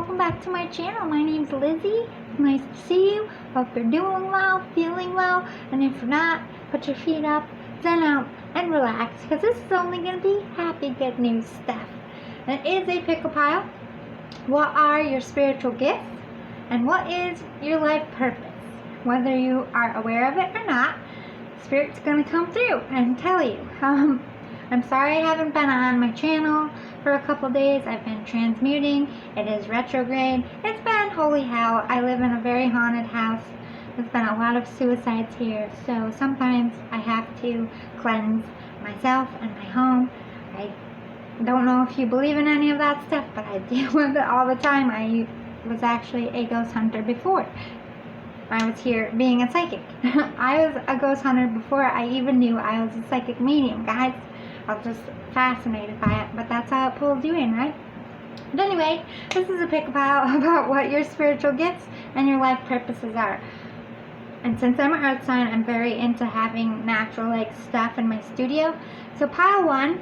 welcome back to my channel. My name's Lizzie. Nice to see you. Hope you're doing well, feeling well, and if you're not, put your feet up, zen out, and relax, because this is only going to be happy, good news stuff. And it is a pickle pile. What are your spiritual gifts, and what is your life purpose? Whether you are aware of it or not, Spirit's going to come through and tell you. I'm sorry I haven't been on my channel for a couple days. I've been transmuting. It is retrograde. It's been holy hell. I live in a very haunted house. There's been a lot of suicides here, so sometimes I have to cleanse myself and my home. I don't know if you believe in any of that stuff, but I deal with it all the time. I was actually a ghost hunter before I was here being a psychic. I was a ghost hunter before I even knew I was a psychic medium, guys. I was just fascinated by it, but that's how it pulls you in, right? But anyway, this is a pick pile about what your spiritual gifts and your life purposes are. And since I'm an earth sign, I'm very into having natural stuff in my studio. So pile 1,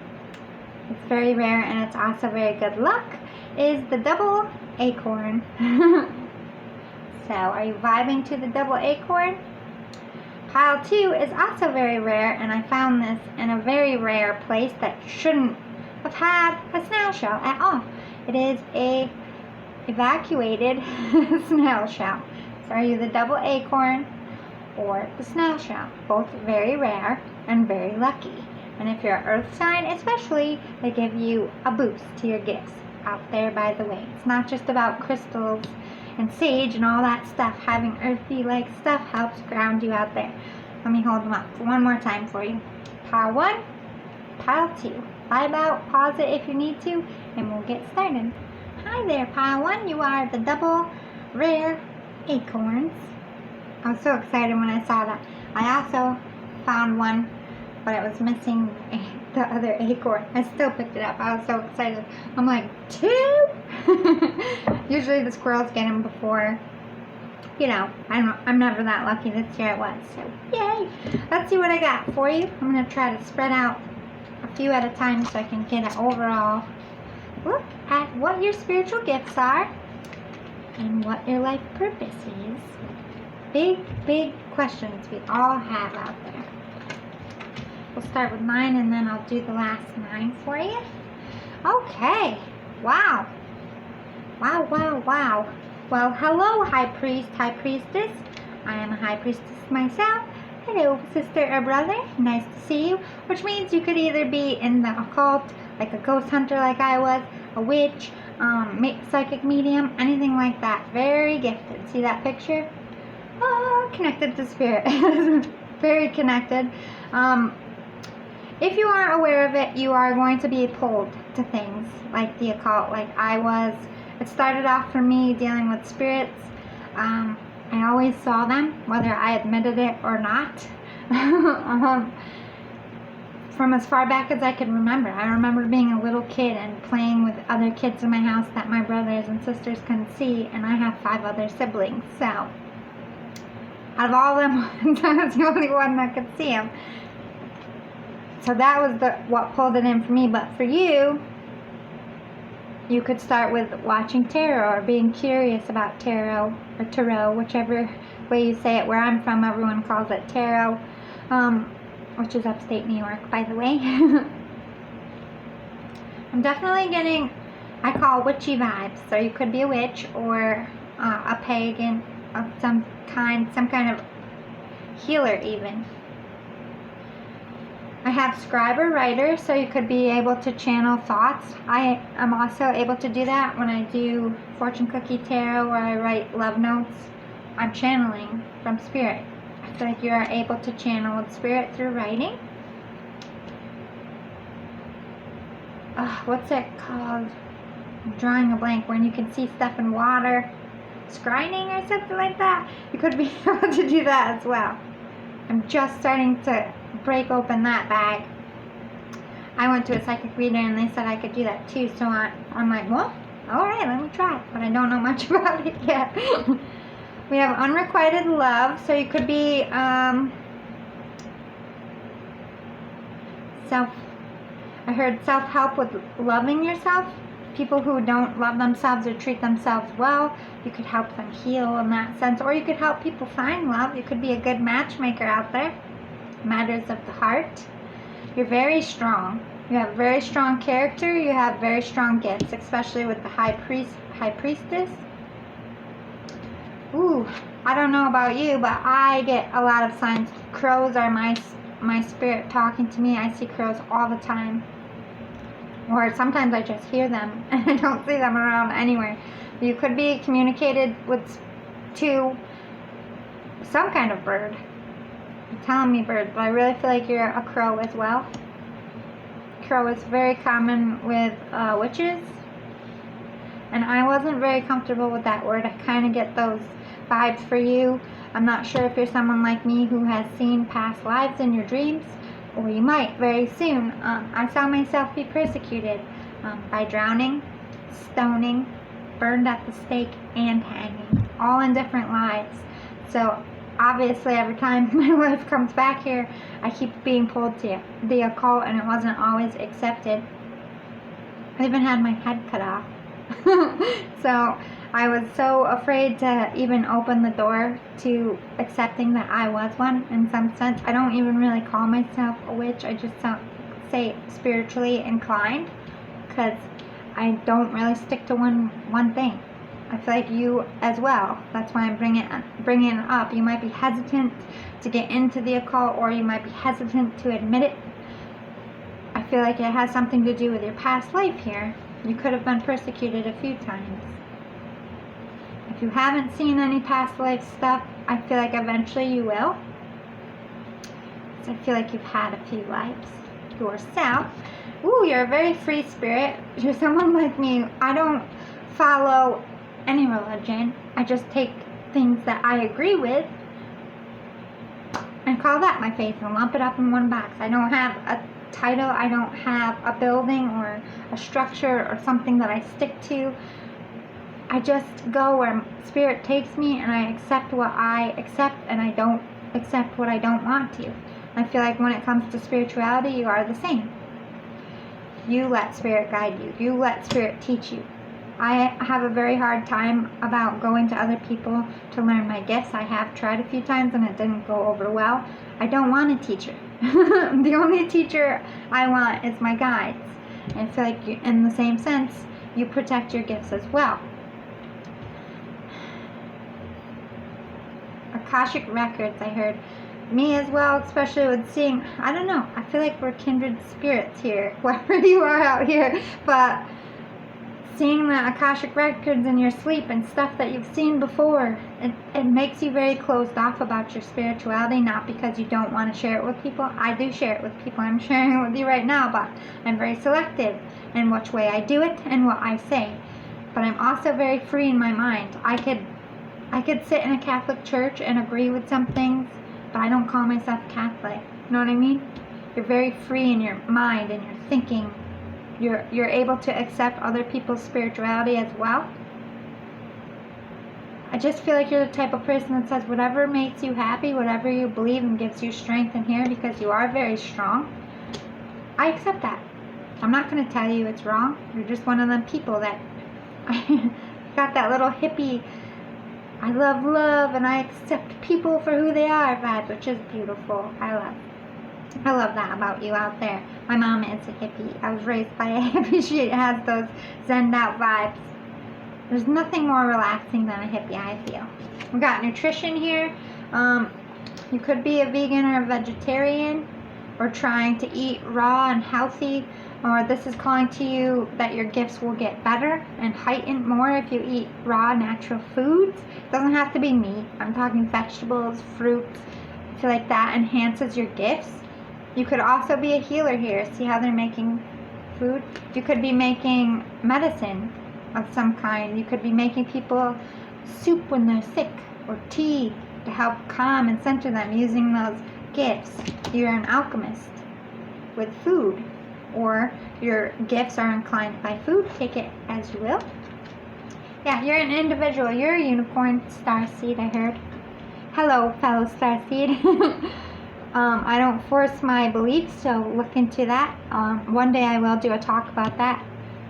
it's very rare and it's also very good luck, is the double acorn. So are you vibing to the double acorn? Pile 2 is also very rare, and I found this in a very rare place that shouldn't have had a snail shell at all. It is a evacuated snail shell. So are you the double acorn or the snail shell? Both very rare and very lucky. And if you're an earth sign especially, they give you a boost to your gifts out there, by the way. It's not just about crystals and sage and all that stuff. Having earthy stuff helps ground you out there. Let me hold them up one more time for you. Pile 1, pile 2. Vibe out, pause it if you need to, and we'll get started. Hi there, pile 1. You are the double rare acorns. I was so excited when I saw that. I also found one, but it was missing the other acorn. I still picked it up. I was so excited. I'm like, 2? Usually the squirrels get them before, I'm never that lucky. This year it was, so yay. Let's see what I got for you. I'm going to try to spread out a few at a time so I can get an overall look at what your spiritual gifts are and what your life purpose is. Big questions we all have out there. We'll start with mine and then I'll do the last 9 for you. Okay. Wow. Wow. Well, hello, High Priest, High Priestess. I am a High Priestess myself. Hello, sister or brother. Nice to see you. Which means you could either be in the occult, like a ghost hunter like I was, a witch, psychic medium, anything like that. Very gifted. See that picture? Oh, connected to spirit. Very connected. If you aren't aware of it, you are going to be pulled to things like the occult, like I was. It started off for me dealing with spirits. I always saw them, whether I admitted it or not. From as far back as I can remember. I remember being a little kid and playing with other kids in my house that my brothers and sisters couldn't see, and I have 5 other siblings. So, out of all of them, I was the only one that could see them. So that was what pulled it in for me. But for you, you could start with watching tarot or being curious about tarot or tarot, whichever way you say it. Where I'm from, everyone calls it tarot, which is upstate New York, by the way. I'm definitely getting, I call witchy vibes. So you could be a witch or a pagan of some kind of healer even. I have scribe or writer, so you could be able to channel thoughts. I am also able to do that when I do fortune cookie tarot or I write love notes. I'm channeling from spirit. I feel like you are able to channel with spirit through writing. What's it called? I'm drawing a blank. When you can see stuff in water. Scrying or something like that. You could be able to do that as well. I'm just starting to break open that bag. I went to a psychic reader and they said I could do that too, so I'm like, well, alright, let me try it, but I don't know much about it yet. We have unrequited love, so you could be I heard self-help with loving yourself. people who don't love themselves or treat themselves well. You could help them heal in that sense, or you could help people find love. You could be a good matchmaker out there. Matters of the heart. You're very strong. You have very strong character. You have very strong gifts, especially with the high priestess. Ooh, I don't know about you, but I get a lot of signs. Crows are my spirit talking to me. I see crows all the time. Or sometimes I just hear them and I don't see them around anywhere. You could be communicated with to some kind of bird. You're telling me bird, but I really feel like you're a crow as well. Crow is very common with witches. And I wasn't very comfortable with that word. I kind of get those vibes for you. I'm not sure if you're someone like me who has seen past lives in your dreams, or you might very soon. I saw myself be persecuted by drowning, stoning, burned at the stake, and hanging, all in different lives. So obviously every time my life comes back here, I keep being pulled to the occult, and it wasn't always accepted. I even had my head cut off. So I was so afraid to even open the door to accepting that I was one in some sense. I don't even really call myself a witch. I just say spiritually inclined, because I don't really stick to one thing. I feel like you as well. That's why I'm bringing it up. You might be hesitant to get into the occult, or you might be hesitant to admit it. I feel like it has something to do with your past life here. You could have been persecuted a few times. If you haven't seen any past life stuff, I feel like eventually you will. So I feel like you've had a few lives yourself. Ooh, you're a very free spirit. You're someone like me. I don't follow any religion. I just take things that I agree with and call that my faith and lump it up in one box. I don't have a title. I don't have a building or a structure or something that I stick to. I just go where spirit takes me, and I accept what I accept, and I don't accept what I don't want to. I feel like when it comes to spirituality, you are the same. You let spirit guide you. You let spirit teach you. I have a very hard time about going to other people to learn my gifts. I have tried a few times and it didn't go over well. I don't want a teacher. The only teacher I want is my guides. And I feel like in the same sense, you protect your gifts as well. Akashic records, I heard. Me as well, especially with seeing, I don't know, I feel like we're kindred spirits here, wherever you are out here, but seeing the Akashic records in your sleep and stuff that you've seen before, it makes you very closed off about your spirituality, not because you don't want to share it with people. I do share it with people. I'm sharing it with you right now, but I'm very selective in which way I do it and what I say. But I'm also very free in my mind. I could sit in a Catholic church and agree with some things, but I don't call myself Catholic. You know what I mean? You're very free in your mind and your thinking. You're able to accept other people's spirituality as well. I just feel like you're the type of person that says whatever makes you happy, whatever you believe and gives you strength in here, because you are very strong. I accept that. I'm not going to tell you it's wrong. You're just one of them people that got that little hippie, I love love and I accept people for who they are vibe, which is beautiful. I love that about you out there. My mom is a hippie. I was raised by a hippie. She has those zened out vibes. There's nothing more relaxing than a hippie, I feel. We got nutrition here. You could be a vegan or a vegetarian, or trying to eat raw and healthy, or this is calling to you that your gifts will get better and heightened more if you eat raw, natural foods. It doesn't have to be meat. I'm talking vegetables, fruits. I feel like that enhances your gifts. You could also be a healer here. See how they're making food? You could be making medicine of some kind. You could be making people soup when they're sick, or tea to help calm and center them using those gifts. You're an alchemist with food, or your gifts are inclined by food. Take it as you will. Yeah, you're an individual. You're a unicorn starseed, I heard. Hello, fellow starseed. I don't force my beliefs, so look into that. One day I will do a talk about that.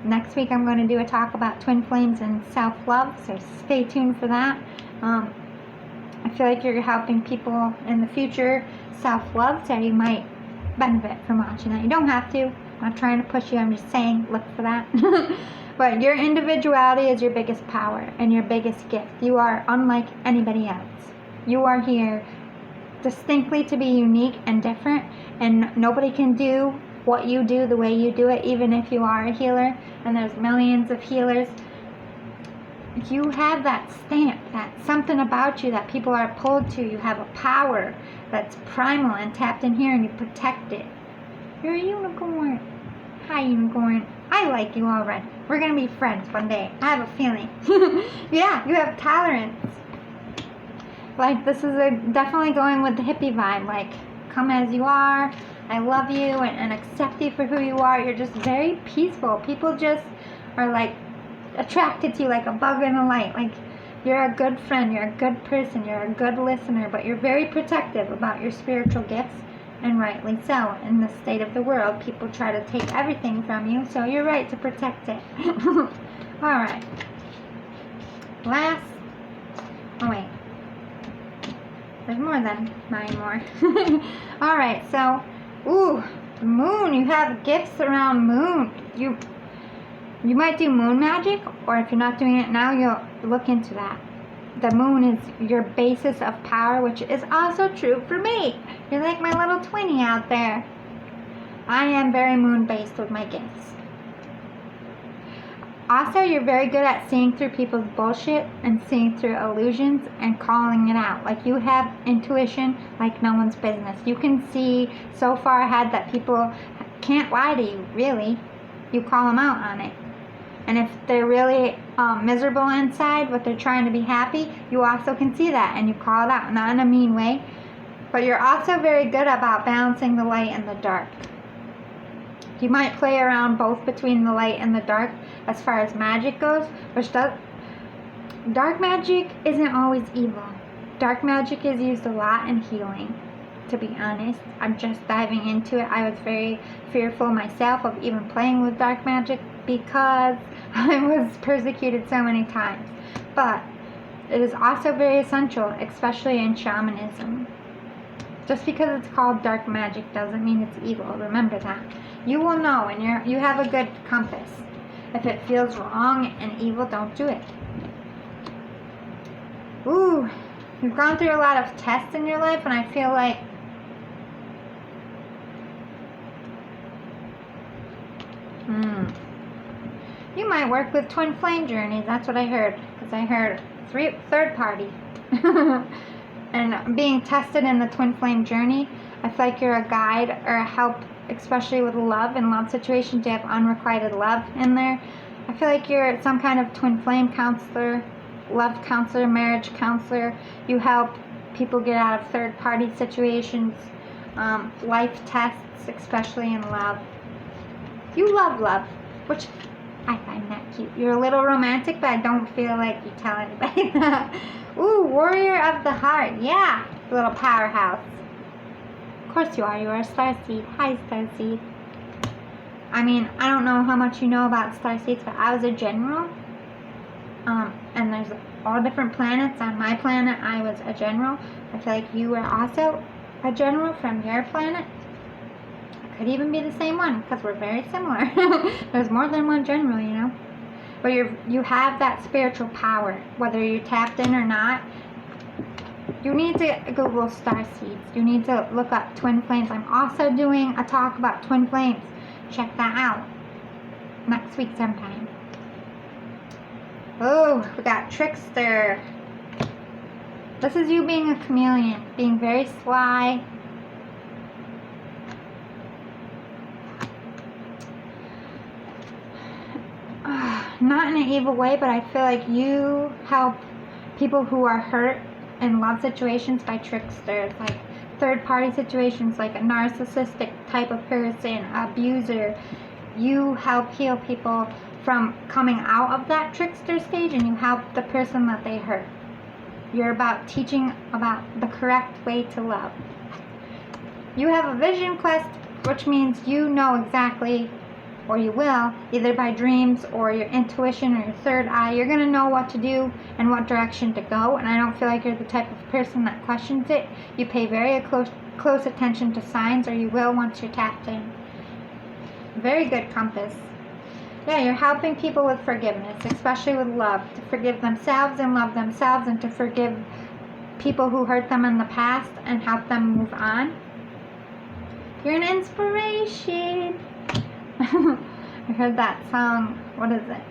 Next week I'm going to do a talk about twin flames and self-love, so stay tuned for that. I feel like you're helping people in the future self-love, so you might benefit from watching that. You don't have to. I'm not trying to push you. I'm just saying look for that. But your individuality is your biggest power and your biggest gift. You are unlike anybody else. You are here distinctly to be unique and different, and nobody can do what you do the way you do it, even if you are a healer, and there's millions of healers. You have that stamp, that something about you that people are pulled to. You have a power that's primal and tapped in here, and you protect it. You're a unicorn. Hi, unicorn. I like you already. We're going to be friends one day. I have a feeling. Yeah, you have tolerance. Like, this is definitely going with the hippie vibe. Like, come as you are. I love you and accept you for who you are. You're just very peaceful. People just are, like, attracted to you like a bug in the light. Like, you're a good friend. You're a good person. You're a good listener. But you're very protective about your spiritual gifts. And rightly so. In this state of the world, people try to take everything from you, so you're right to protect it. Alright. Oh wait. There's more than 9 more. Alright, so, the moon. You have gifts around moon. You might do moon magic, or if you're not doing it now, you'll look into that. The moon is your basis of power, which is also true for me. You're like my little twinnie out there. I am very moon-based with my gifts. Also, you're very good at seeing through people's bullshit and seeing through illusions and calling it out. Like, you have intuition like no one's business. You can see so far ahead that people can't lie to you, really. You call them out on it. And if they're really miserable inside, but they're trying to be happy, you also can see that and you call it out, not in a mean way. But you're also very good about balancing the light and the dark. You might play around both between the light and the dark as far as magic goes, dark magic isn't always evil. Dark magic is used a lot in healing, to be honest. I'm just diving into it. I was very fearful myself of even playing with dark magic because I was persecuted so many times. But it is also very essential, especially in shamanism. Just because it's called dark magic doesn't mean it's evil. Remember that. You will know, and you have a good compass. If it feels wrong and evil, don't do it. Ooh, you've gone through a lot of tests in your life, and I feel like you might work with twin flame journeys. That's what I heard. Because I heard third party. And being tested in the twin flame journey, I feel like you're a guide or a help, especially with love and love situations. You have unrequited love in there. I feel like you're some kind of twin flame counselor, love counselor, marriage counselor. You help people get out of third party situations, life tests, especially in love. You love love, which I find that cute. You're a little romantic, but I don't feel like you tell anybody that. Ooh, warrior of the heart. Yeah, little powerhouse. Of course you are. You are a starseed. Hi, starseed. I mean, I don't know how much you know about starseeds, but I was a general. And there's all different planets. On my planet, I was a general. I feel like you were also a general from your planet. Could even be the same one, because we're very similar. There's more than one general, you know. But you have that spiritual power, whether you're tapped in or not. You need to Google star seeds. You need to look up twin flames. I'm also doing a talk about twin flames. Check that out next week sometime. Oh, we got trickster. This is you being a chameleon, being very sly. Not in an evil way, but I feel like you help people who are hurt in love situations by tricksters, like third-party situations, like a narcissistic type of person, abuser. You help heal people from coming out of that trickster stage, and you help the person that they hurt. You're about teaching about the correct way to love. You have a vision quest, which means you know exactly or you will, either by dreams or your intuition or your third eye. You're going to know what to do and what direction to go, and I don't feel like you're the type of person that questions it. You pay very close attention to signs, or you will once you're tapped in. Very good compass. Yeah, you're helping people with forgiveness, especially with love, to forgive themselves and love themselves, and to forgive people who hurt them in the past and help them move on. You're an inspiration. I heard that song. What is it?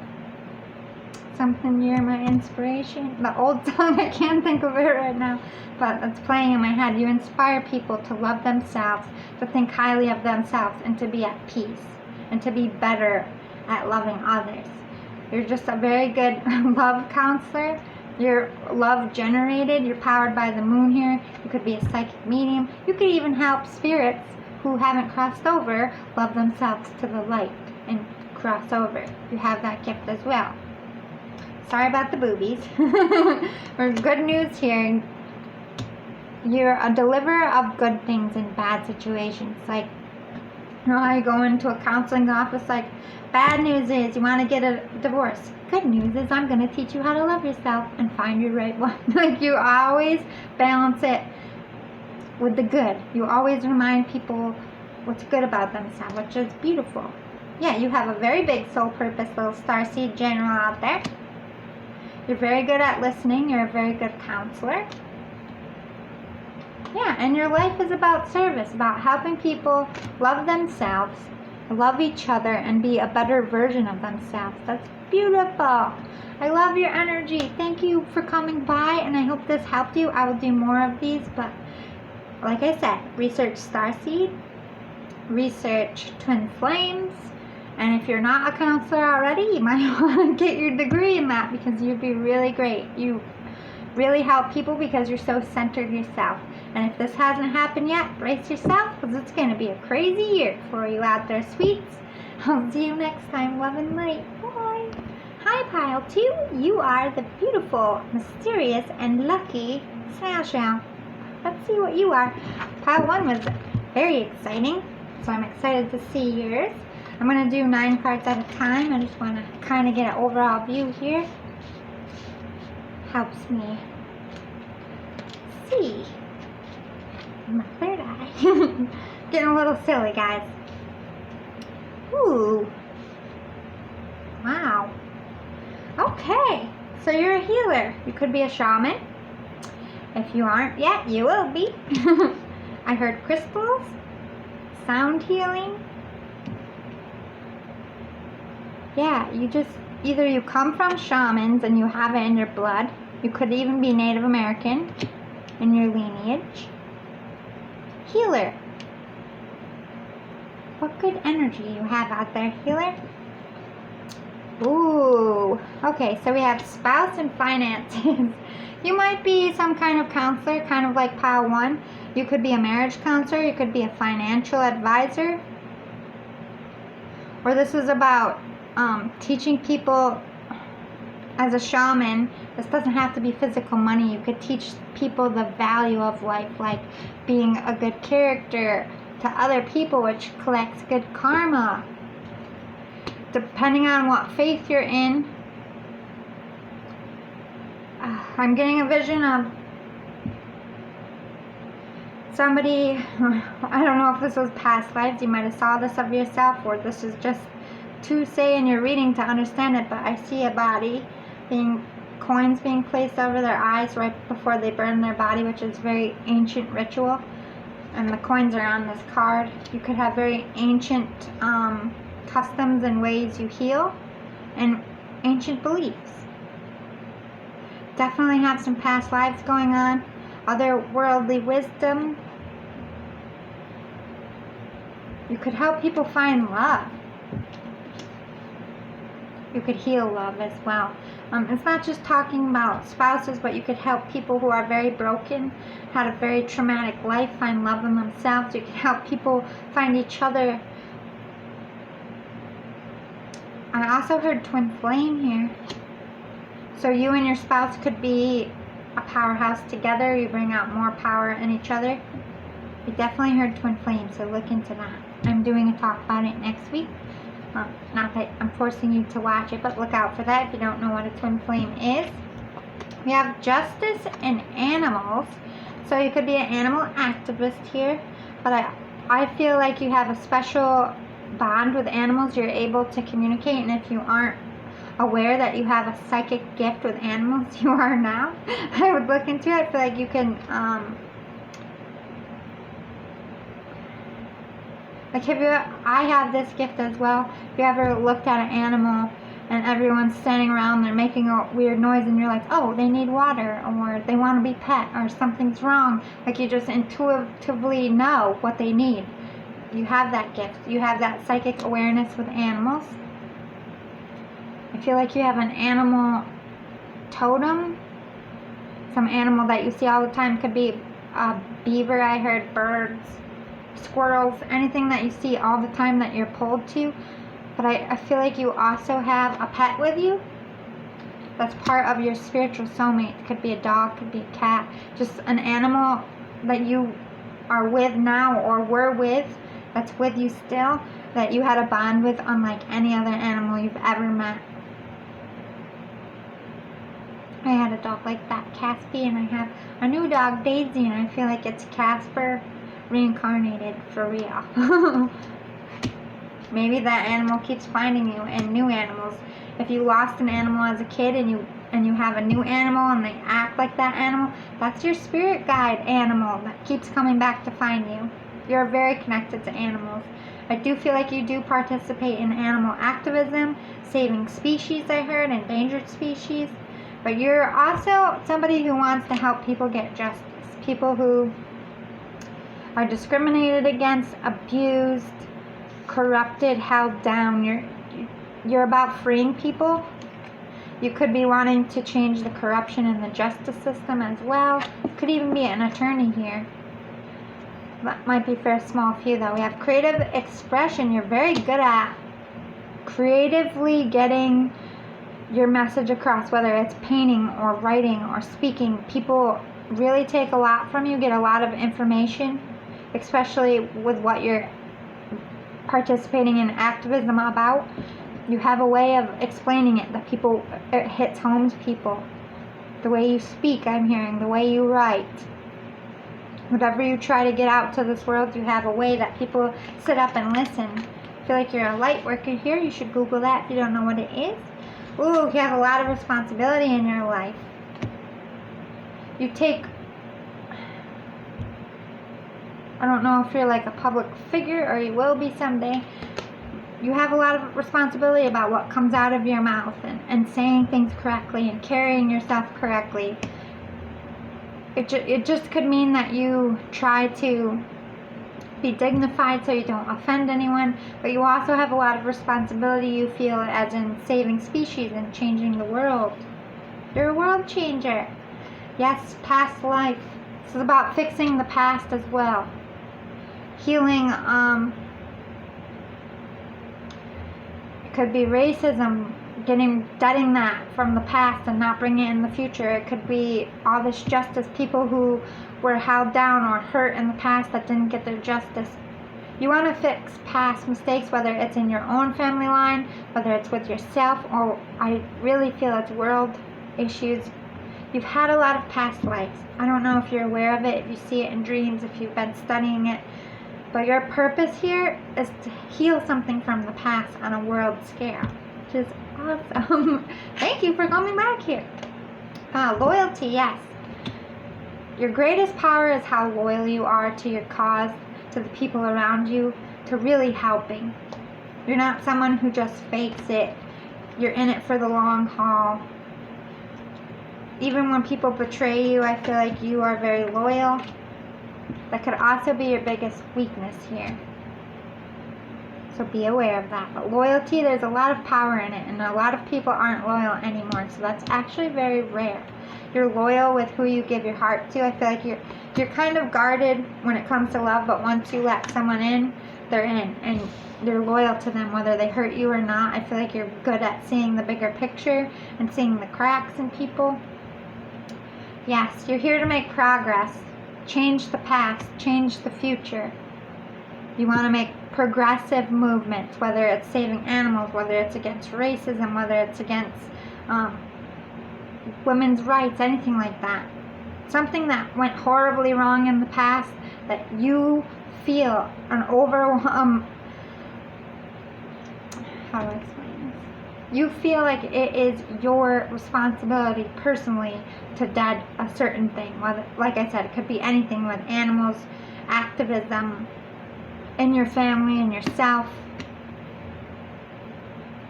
Something, you're my inspiration. The old song, I can't think of it right now, but it's playing in my head. You inspire people to love themselves, to think highly of themselves, and to be at peace, and to be better at loving others. You're just a very good love counselor. You're love generated. You're powered by the moon here. You could be a psychic medium. You could even help spirits who haven't crossed over love themselves to the light and cross over. You have that gift as well. Sorry about the boobies. We're good news here. You're a deliverer of good things in bad situations. Like, you know how you go into a counseling office, like, bad news is you want to get a divorce. Good news is I'm going to teach you how to love yourself and find your right one. Like, you always balance it with the good. You always remind people what's good about themselves, which is beautiful. Yeah, you have a very big soul purpose, little starseed general out there. You're very good at listening. You're a very good counselor. Yeah, and your life is about service, about helping people love themselves, love each other, and be a better version of themselves. That's beautiful. I love your energy. Thank you for coming by, and I hope this helped you. I will do more of these, but like I said, research Starseed, research Twin Flames, and if you're not a counselor already, you might want to get your degree in that, because you'd be really great. You really help people because you're so centered yourself. And if this hasn't happened yet, brace yourself, because it's going to be a crazy year for you out there, sweets. I'll see you next time. Love and light. Bye. Hi, Pile 2. You are the beautiful, mysterious, and lucky snail shell. Let's see what you are. Pile 1 was very exciting, so I'm excited to see yours. I'm going to do 9 cards at a time. I just want to kind of get an overall view here. Helps me see. My third eye. Getting a little silly, guys. Ooh. Wow. Okay. So you're a healer. You could be a shaman. If you aren't yet, you will be. I heard crystals, sound healing. Yeah, you just, either you come from shamans and you have it in your blood. You could even be Native American in your lineage. Healer. What good energy you have out there, healer. Ooh. Okay, so we have spouse and finances. You might be some kind of counselor, kind of like Pile 1. You could be a marriage counselor. You could be a financial advisor. Or this is about teaching people as a shaman. This doesn't have to be physical money. You could teach people the value of life, like being a good character to other people, which collects good karma. Depending on what faith you're in. I'm getting a vision of somebody, I don't know if this was past lives, you might have saw this of yourself, or this is just to say in your reading to understand it, but I see a body coins being placed over their eyes right before they burn their body, which is very ancient ritual, and the coins are on this card. You could have very ancient customs and ways you heal, and ancient beliefs. Definitely have some past lives going on, otherworldly wisdom. You could help people find love. You could heal love as well. It's not just talking about spouses, but you could help people who are very broken, had a very traumatic life, find love in themselves. You could help people find each other. I also heard twin flame here. So you and your spouse could be a powerhouse together. You bring out more power in each other. You definitely heard twin flame, so look into that. I'm doing a talk about it next week. Not that I'm forcing you to watch it, but look out for that if you don't know what a twin flame is. We have justice in animals. So you could be an animal activist here, but I feel like you have a special bond with animals. You're able to communicate, and if you aren't aware that you have a psychic gift with animals, you are now. I would look into it. I feel like you can like, I have this gift as well. If you ever looked at an animal and everyone's standing around, they're making a weird noise, and you're like, oh, they need water, or they want to be pet, or something's wrong. Like, you just intuitively know what they need. You have that gift. You have that psychic awareness with animals. I feel like you have an animal totem. Some animal that you see all the time. Could be a beaver, I heard, birds, squirrels, anything that you see all the time that you're pulled to. But I feel like you also have a pet with you that's part of your spiritual soulmate. It could be a dog, could be a cat, just an animal that you are with now or were with, that's with you still, that you had a bond with unlike any other animal you've ever met. I had a dog like that, Caspi, and I have a new dog, Daisy, and I feel like it's Casper reincarnated for real. Maybe that animal keeps finding you, and new animals. If you lost an animal as a kid and you have a new animal and they act like that animal, that's your spirit guide animal that keeps coming back to find you. You're very connected to animals. I do feel like you do participate in animal activism, saving species, I heard, endangered species. But you're also somebody who wants to help people get justice. People who are discriminated against, abused, corrupted, held down. You're about freeing people. You could be wanting to change the corruption in the justice system as well. You could even be an attorney here. That might be for a small few though. We have creative expression. You're very good at creatively getting your message across, whether it's painting or writing or speaking. People really take a lot from you, get a lot of information, especially with what you're participating in activism about. You have a way of explaining it that it hits home to people. The way you speak, I'm hearing, the way you write. Whatever you try to get out to this world, you have a way that people sit up and listen. I feel like you're a light worker here. You should Google that if you don't know what it is. Ooh, you have a lot of responsibility in your life. You take, I don't know if you're like a public figure or you will be someday. You have a lot of responsibility about what comes out of your mouth and saying things correctly and carrying yourself correctly. It just could mean that you try to be dignified so you don't offend anyone, but you also have a lot of responsibility, you feel, as in saving species and changing the world. You're a world changer. Yes, past life. This is about fixing the past as well. Healing, it could be racism, deading that from the past and not bringing it in the future. It could be all this justice, people who were held down or hurt in the past that didn't get their justice. You want to fix past mistakes, whether it's in your own family line, whether it's with yourself, or I really feel it's world issues. You've had a lot of past lives. I don't know if you're aware of it, if you see it in dreams, if you've been studying it, but your purpose here is to heal something from the past on a world scale, which is awesome. Thank you for coming back here. Loyalty, yes. Your greatest power is how loyal you are to your cause, to the people around you, to really helping. You're not someone who just fakes it. You're in it for the long haul. Even when people betray you, I feel like you are very loyal. That could also be your biggest weakness here. So be aware of that. But loyalty, there's a lot of power in it, and a lot of people aren't loyal anymore, so that's actually very rare. You're loyal with who you give your heart to. I feel like you're kind of guarded when it comes to love, but once you let someone in, they're in, and you're loyal to them whether they hurt you or not. I feel like you're good at seeing the bigger picture and seeing the cracks in people. Yes, you're here to make progress. Change the past, change the future. You want to make progressive movements, whether it's saving animals, whether it's against racism, whether it's against women's rights, anything like that. Something that went horribly wrong in the past that you feel an overwhelm. How do I explain this? You feel like it is your responsibility personally to dead a certain thing. Whether, like I said, it could be anything with animals, activism, in your family, in yourself.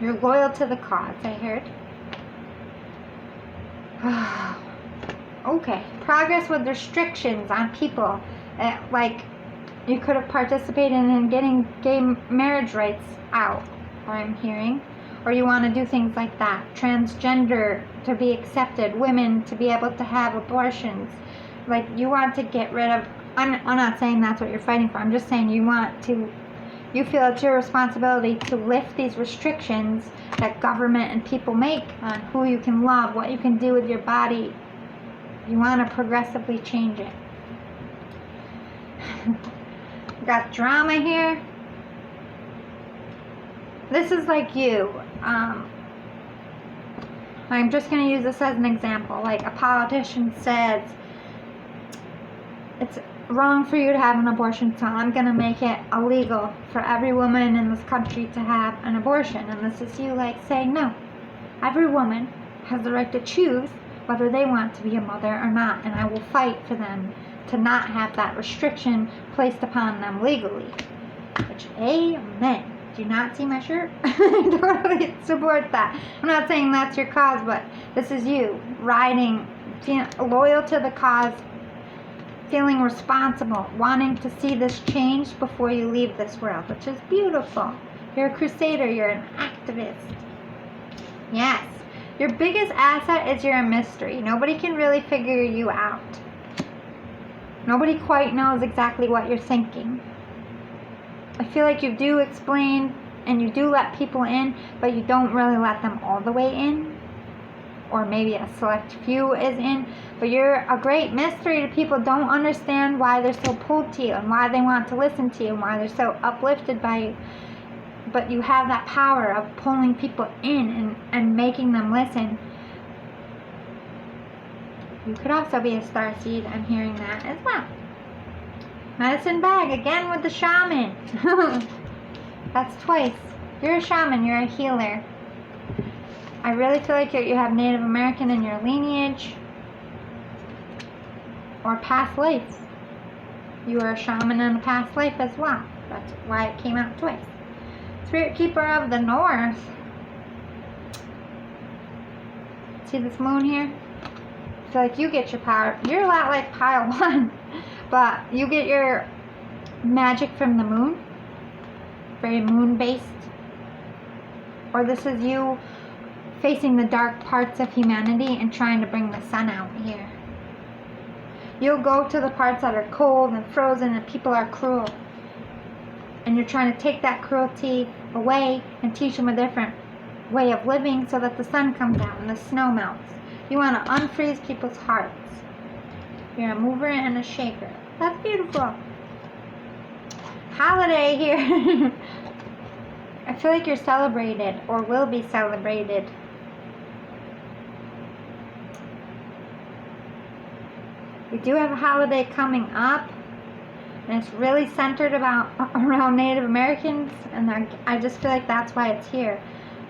You're loyal to the cause, I heard. Okay. Progress with restrictions on people. Like, you could have participated in getting gay marriage rights out, I'm hearing. Or you want to do things like that. Transgender to be accepted. Women to be able to have abortions. Like, you want to get rid of... I'm not saying that's what you're fighting for. I'm just saying you feel it's your responsibility to lift these restrictions that government and people make on who you can love, what you can do with your body. You want to progressively change it. Got drama here. This is like you. I'm just going to use this as an example. Like, a politician says it's wrong for you to have an abortion, so I'm going to make it illegal for every woman in this country to have an abortion. And this is you, like, saying, no, every woman has the right to choose whether they want to be a mother or not, and I will fight for them to not have that restriction placed upon them legally. Which, amen. Do you not see my shirt? I totally support that. I'm not saying that's your cause, but this is you riding, loyal to the cause, feeling responsible, wanting to see this change before you leave this world, which is beautiful. You're a crusader. You're an activist. Yes. Your biggest asset is you're a mystery. Nobody can really figure you out. Nobody quite knows exactly what you're thinking. I feel like you do explain and you do let people in, but you don't really let them all the way in. Or maybe a select few is in. But you're a great mystery to people. Don't understand why they're so pulled to you and why they want to listen to you and why they're so uplifted by you. But you have that power of pulling people in and making them listen. You could also be a starseed. I'm hearing that as well. Medicine bag, again with the shaman. That's twice. You're a shaman, you're a healer. I really feel like you have Native American in your lineage. Or past life. You were a shaman in a past life as well. That's why it came out twice. Spirit Keeper of the North. See this moon here? I feel like you get your power. You're a lot like Pile 1. But you get your magic from the moon. Very moon-based. Or this is you facing the dark parts of humanity and trying to bring the sun out here. You'll go to the parts that are cold and frozen and people are cruel. And you're trying to take that cruelty away and teach them a different way of living so that the sun comes out and the snow melts. You want to unfreeze people's hearts. You're a mover and a shaker. That's beautiful. Holiday here. I feel like you're celebrated or will be celebrated. We do have a holiday coming up. And it's really centered around Native Americans. And I just feel like that's why it's here.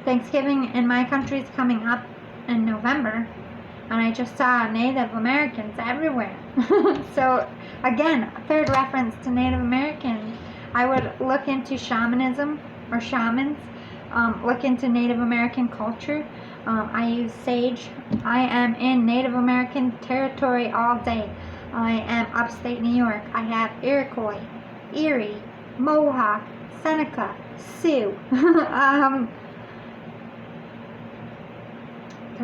Thanksgiving in my country is coming up in November. And I just saw Native Americans everywhere. So, again, a third reference to Native Americans. I would look into shamanism or shamans. Look into Native American culture. I use sage. I am in Native American territory all day. I am upstate New York. I have Iroquois, Erie, Mohawk, Seneca, Sioux. Did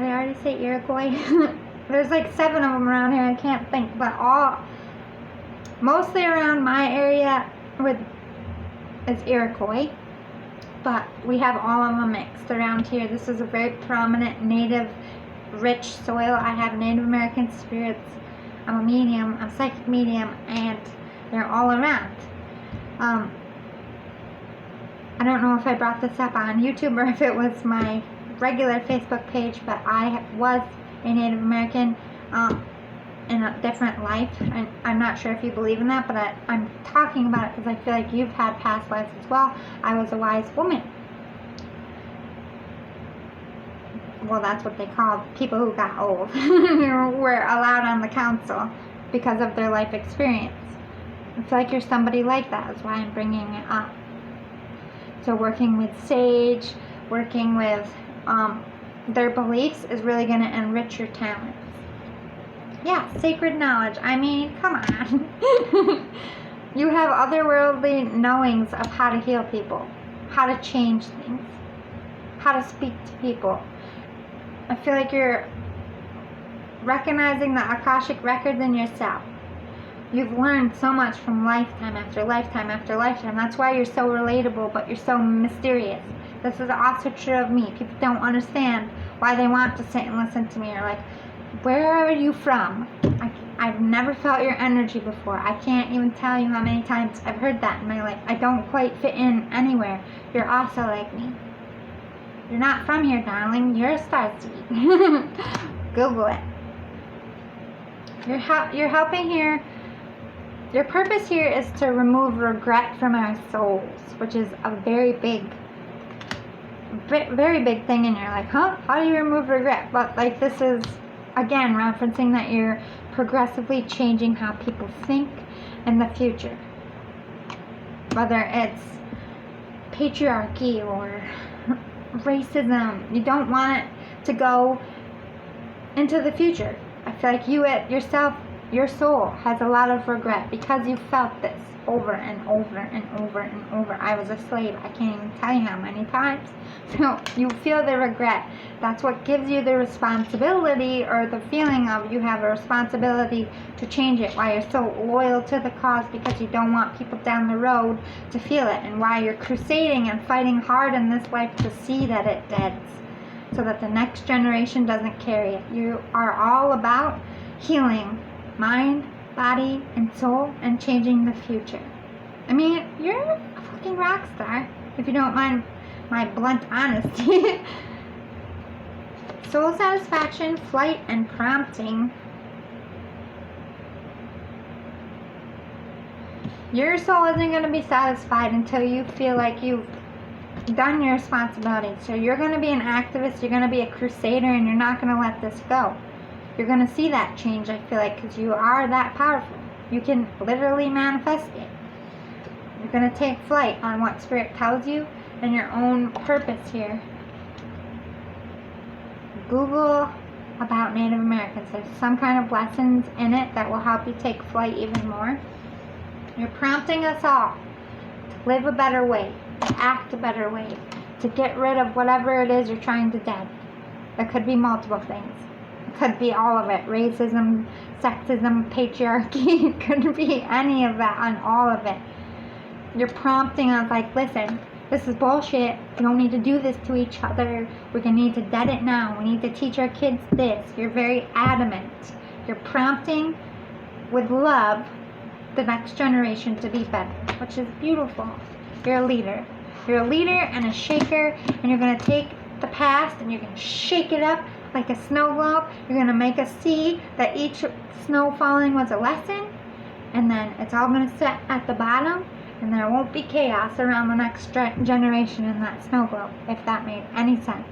I already say Iroquois? There's like 7 of them around here. I can't think, but mostly around my area is Iroquois, but we have all of them mixed around here. This is a very prominent native, rich soil. I have Native American spirits. I'm a medium, I'm a psychic medium, and they're all around. I don't know if I brought this up on YouTube or if it was my regular Facebook page, but I was a Native American in a different life. And I'm not sure if you believe in that, but I'm talking about it because I feel like you've had past lives as well. I was a wise woman. Well, that's what they called people who got old. Were allowed on the council because of their life experience. I feel like you're somebody like that. That's why I'm bringing it up. So working with sage, working with their beliefs is really going to enrich your talents. Yeah, sacred knowledge. I mean, come on. You have otherworldly knowings of how to heal people, how to change things, how to speak to people. I feel like you're recognizing the Akashic records in yourself. You've learned so much from lifetime after lifetime after lifetime. That's why you're so relatable, but you're so mysterious. This is also true of me. People don't understand why they want to sit and listen to me. Or like, where are you from? I've never felt your energy before. I can't even tell you how many times I've heard that in my life. I don't quite fit in anywhere. You're also like me. You're not from here, darling. You're a starseed. Google it. You're helping here. Your purpose here is to remove regret from our souls, which is a very big thing in your life. Huh? How do you remove regret? But like, this is, again, referencing that you're progressively changing how people think in the future. Whether it's patriarchy or racism, you don't want it to go into the future. I feel like you yourself, your soul has a lot of regret because you felt this over and over and over and over. I was a slave. I can't even tell you how many times. So you feel the regret. That's what gives you the responsibility, or the feeling of you have a responsibility to change it, why you're so loyal to the cause, because you don't want people down the road to feel it, and why you're crusading and fighting hard in this life to see that it deads, so that the next generation doesn't carry it. You are all about healing mind, body, and soul, and changing the future. I mean, you're a fucking rock star, if you don't mind my blunt honesty. Soul satisfaction, flight, and prompting. Your soul isn't going to be satisfied until you feel like you've done your responsibility. So you're going to be an activist, you're going to be a crusader, and you're not going to let this go. You're going to see that change, I feel like, because you are that powerful. You can literally manifest it. You're going to take flight on what Spirit tells you and your own purpose here. Google about Native Americans. There's some kind of lessons in it that will help you take flight even more. You're prompting us all to live a better way, to act a better way, to get rid of whatever it is you're trying to dead. That could be multiple things. Could be all of it. Racism, sexism, patriarchy. It could be any of that and all of it. You're prompting us like, listen, this is bullshit. We don't need to do this to each other. We're going to need to dead it now. We need to teach our kids this. You're very adamant. You're prompting with love the next generation to be better, which is beautiful. You're a leader. You're a leader and a shaker, and you're going to take the past and you're going to shake it up like a snow globe. You're going to make us see that each snow falling was a lesson, and then it's all going to set at the bottom, and there won't be chaos around the next generation in that snow globe, if that made any sense.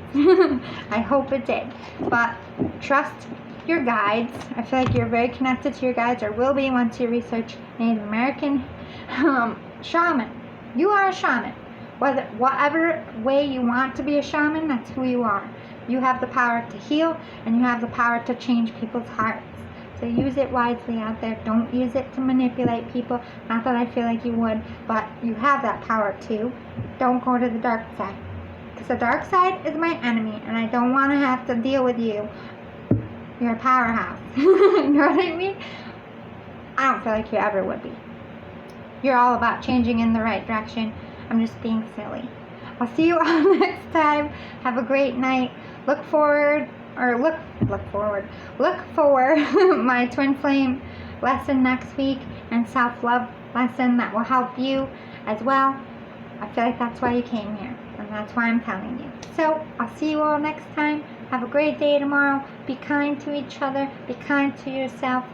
I hope it did. But trust your guides. I feel like you're very connected to your guides, or will be once you research Native American. Shaman. You are a shaman. Whatever way you want to be a shaman, that's who you are. You have the power to heal, and you have the power to change people's hearts. So use it wisely out there. Don't use it to manipulate people. Not that I feel like you would, but you have that power too. Don't go to the dark side. Because the dark side is my enemy, and I don't want to have to deal with you. You're a powerhouse. You know what I mean? I don't feel like you ever would be. You're all about changing in the right direction. I'm just being silly. I'll see you all next time. Have a great night. Look for my twin flame lesson next week, and self-love lesson that will help you as well. I feel like that's why you came here, and that's why I'm telling you. So, I'll see you all next time. Have a great day tomorrow. Be kind to each other. Be kind to yourself.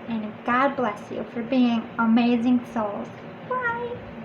And God bless you for being amazing souls. Bye.